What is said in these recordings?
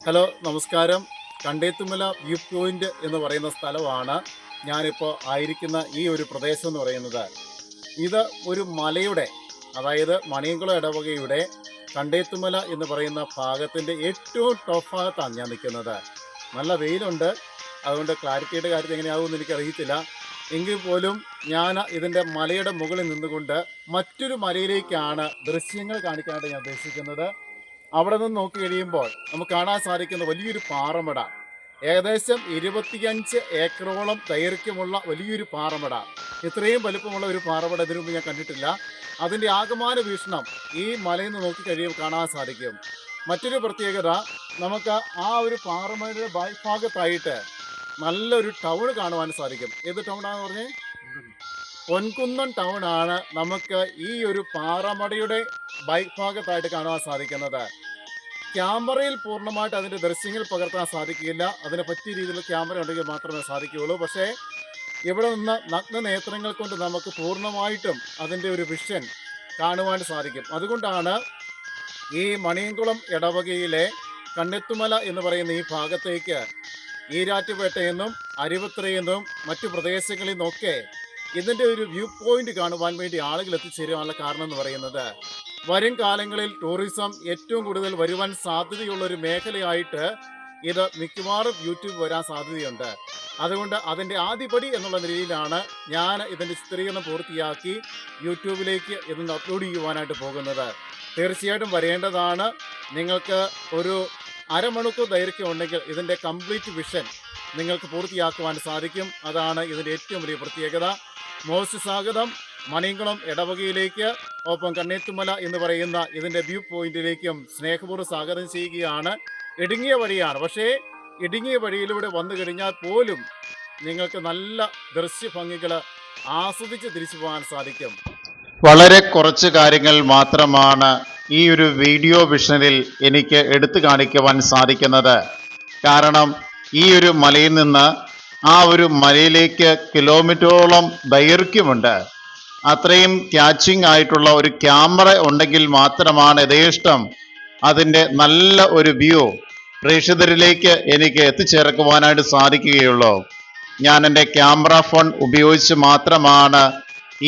Hello നമസ്കാരം. കണ്ടേത്തുമല view point എന്ന് പറയുന്ന സ്ഥലമാണ് ഞാനിപ്പോൾ ആയിരിക്കുന്ന ഈ ഒരു പ്രദേശം എന്ന് പറയുന്നത്. ഇത് ഒരു മലയുടെ, അതായത് മണിയംകുളം ഇടവകയുടെ കണ്ടേത്തുമല എന്ന് പറയുന്ന ഭാഗത്തിൻ്റെ ഏറ്റവും ടോപ്പ് ഭാഗത്താണ് ഞാൻ നിൽക്കുന്നത്. നല്ല വെയിലുണ്ട്, അതുകൊണ്ട് ക്ലാരിറ്റിയുടെ കാര്യത്തിൽ എങ്ങനെയാകുമെന്ന് എനിക്കറിയത്തില്ല. എങ്കിൽ പോലും ഞാൻ ഇതിൻ്റെ മലയുടെ മുകളിൽ നിന്നുകൊണ്ട് മറ്റൊരു മലയിലേക്കാണ് ദൃശ്യങ്ങൾ കാണിക്കാനായിട്ട് ഞാൻ ഉദ്ദേശിക്കുന്നത്. അവിടെ നിന്ന് നോക്കി കഴിയുമ്പോൾ നമുക്ക് കാണാൻ സാധിക്കുന്ന വലിയൊരു പാറമട, ഏകദേശം 25 ഏക്കറോളം ദൈർഘ്യമുള്ള വലിയൊരു പാറമട. ഇത്രയും വലുപ്പമുള്ള ഒരു പാറമട ഇതിനു മുമ്പ് ഞാൻ കണ്ടിട്ടില്ല. അതിൻ്റെ ആകമാന വീക്ഷണം ഈ മലയിൽ നിന്ന് നോക്കി കഴിയുമ്പോൾ കാണാൻ സാധിക്കും. മറ്റൊരു പ്രത്യേകത, നമുക്ക് ആ ഒരു പാറമടയുടെ ഭാഗത്തായിട്ട് നല്ലൊരു ടൗൺ കാണുവാൻ സാധിക്കും. ഏത് ടൗണാണെന്ന് പറഞ്ഞേ? പൊൻകുന്നം ടൗണാണ് നമുക്ക് ഈ ഒരു പാറമടയുടെ ഭാഗത്തായിട്ട് കാണുവാൻ സാധിക്കുന്നത്. ക്യാമറയിൽ പൂർണ്ണമായിട്ട് അതിൻ്റെ ദൃശ്യങ്ങൾ പകർത്താൻ സാധിക്കില്ല. അതിന് പറ്റിയ രീതിയിൽ ക്യാമറ ഉണ്ടെങ്കിൽ മാത്രമേ സാധിക്കുകയുള്ളൂ. പക്ഷേ ഇവിടെ നിന്ന് നഗ്ന നേത്രങ്ങൾ കൊണ്ട് നമുക്ക് പൂർണ്ണമായിട്ടും അതിൻ്റെ ഒരു വിഷൻ കാണുവാൻ സാധിക്കും. അതുകൊണ്ടാണ് ഈ മണിയംകുളം ഇടവകയിലെ കണ്ണെത്തുമല എന്ന് പറയുന്ന ഈ ഭാഗത്തേക്ക് ഈരാറ്റുപേട്ടയെന്നും അരുവിത്തറയെന്നും മറ്റു പ്രദേശങ്ങളിൽ നിന്നൊക്കെ ഇതിൻ്റെ ഒരു വ്യൂ പോയിന്റ് കാണുവാൻ വേണ്ടി ആളുകൾ എത്തിച്ചേരുവാനുള്ള കാരണം എന്ന് പറയുന്നത്, വരും കാലങ്ങളിൽ ടൂറിസം ഏറ്റവും കൂടുതൽ വരുവാൻ സാധ്യതയുള്ള ഒരു മേഖലയായിട്ട് ഇത് മിക്കവാറും യൂട്യൂബ് വരാൻ സാധ്യതയുണ്ട്. അതുകൊണ്ട് അതിൻ്റെ ആദ്യപടി എന്നുള്ള നിലയിലാണ് ഞാൻ ഇതിൻ്റെ ചിത്രീകരണം പൂർത്തിയാക്കി യൂട്യൂബിലേക്ക് ഇതൊന്ന് അപ്ലോഡ് ചെയ്യുവാനായിട്ട് പോകുന്നത്. തീർച്ചയായിട്ടും വരേണ്ടതാണ്. നിങ്ങൾക്ക് ഒരു അരമണിക്കൂർ ദൈർഘ്യം ഉണ്ടെങ്കിൽ ഇതിൻ്റെ കംപ്ലീറ്റ് വിഷൻ നിങ്ങൾക്ക് പൂർത്തിയാക്കുവാൻ സാധിക്കും. അതാണ് ഇതിൻ്റെ ഏറ്റവും വലിയ പ്രത്യേകത. മോസ്റ്റ് സ്വാഗതം മണിയംകുളം ഇടവകയിലേക്ക്, ഒപ്പം കണ്ണേത്തുമല എന്ന് പറയുന്ന ഇതിൻ്റെ വ്യൂ പോയിന്റിലേക്കും സ്നേഹപൂർവ്വം സ്വാഗതം ചെയ്യുകയാണ്. ഇടുങ്ങിയ വഴിയാണ്, പക്ഷേ ഇടുങ്ങിയ വഴിയിലൂടെ വന്നു കഴിഞ്ഞാൽ പോലും നിങ്ങൾക്ക് നല്ല ദൃശ്യഭംഗികൾ ആസ്വദിച്ച് തിരിച്ചു പോകാൻ സാധിക്കും. വളരെ കുറച്ച് കാര്യങ്ങൾ മാത്രമാണ് ഈ ഒരു വീഡിയോ വിഷനിൽ എനിക്ക് എടുത്തു കാണിക്കുവാൻ സാധിക്കുന്നത്. കാരണം ഈ ഒരു മലയിൽ നിന്ന് ആ ഒരു മലയിലേക്ക് കിലോമീറ്ററോളം ദൈർഘ്യമുണ്ട്. അത്രയും ക്യാച്ചിങ് ആയിട്ടുള്ള ഒരു ക്യാമറ ഉണ്ടെങ്കിൽ മാത്രമാണ് യഥേഷ്ടം അതിൻ്റെ നല്ല ഒരു വ്യൂ പ്രേക്ഷകരിലേക്ക് എനിക്ക് എത്തിച്ചേർക്കുവാനായിട്ട് സാധിക്കുകയുള്ളൂ. ഞാൻ എൻ്റെ ക്യാമറ ഫോൺ ഉപയോഗിച്ച് മാത്രമാണ്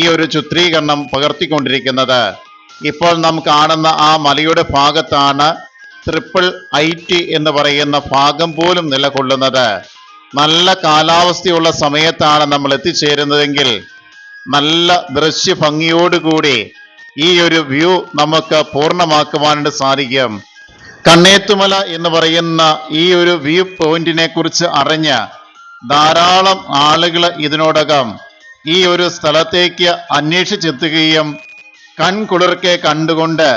ഈ ഒരു ചിത്രീകരണം പകർത്തിക്കൊണ്ടിരിക്കുന്നത്. ഇപ്പോൾ നാം കാണുന്ന ആ മലയുടെ ഭാഗത്താണ് IIIT എന്ന് പറയുന്ന ഭാഗം പോലും നിലകൊള്ളുന്നത്. നല്ല കാലാവസ്ഥയുള്ള സമയത്താണ് നമ്മൾ എത്തിച്ചേരുന്നതെങ്കിൽ നല്ല ദൃശ്യഭംഗിയോടുകൂടി ഈ ഒരു വ്യൂ നമുക്ക് പൂർണ്ണമാക്കുവാനായിട്ട് സാധിക്കും. കണ്ണേത്തുമല എന്ന് പറയുന്ന ഈ ഒരു വ്യൂ പോയിന്റിനെ കുറിച്ച് അറിഞ്ഞ് ധാരാളം ആളുകൾ ഇതിനോടകം ഈ ഒരു സ്ഥലത്തേക്ക് അന്വേഷിച്ചെത്തുകയും കൺകുളിർക്കെ കണ്ടുകൊണ്ട്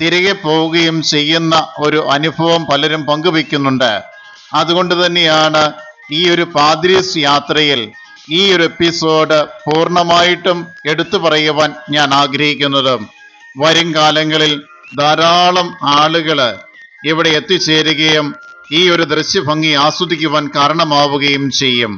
തിരികെ പോവുകയും ചെയ്യുന്ന ഒരു അനുഭവം പലരും പങ്കുവെക്കുന്നുണ്ട്. അതുകൊണ്ട് തന്നെയാണ് ഈ ഒരു പാദ്രീസ് യാത്രയിൽ ഈ ഒരു എപ്പിസോഡ് പൂർണ്ണമായിട്ടും എടുത്തു പറയുവാൻ ഞാൻ ആഗ്രഹിക്കുന്നത്. വരും കാലങ്ങളിൽ ധാരാളം ആളുകൾ ഇവിടെ എത്തിച്ചേരുകയും ഈ ഒരു ദൃശ്യഭംഗി ആസ്വദിക്കുവാൻ കാരണമാവുകയും ചെയ്യും.